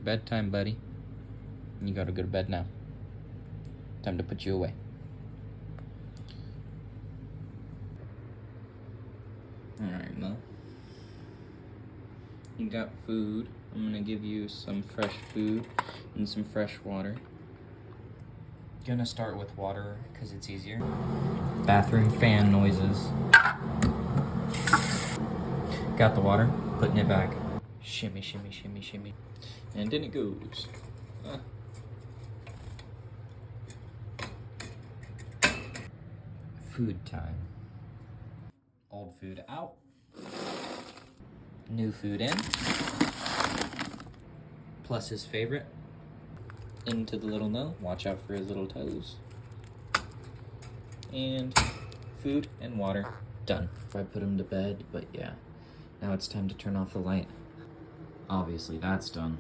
Bedtime, buddy. You gotta go to bed now. Time to put you away. Alright, Mo. You got food. I'm gonna give you some fresh food and some fresh water. Gonna start with water because it's easier. Bathroom fan noises. Got the water, putting it back. Shimmy, shimmy, shimmy, shimmy. And in it goes. Food time. Old food out. New food in. Plus his favorite. Into the little no. Watch out for his little toes. And food and water. Done. If I put him to bed, but yeah. Now it's time to turn off the light. Obviously that's done.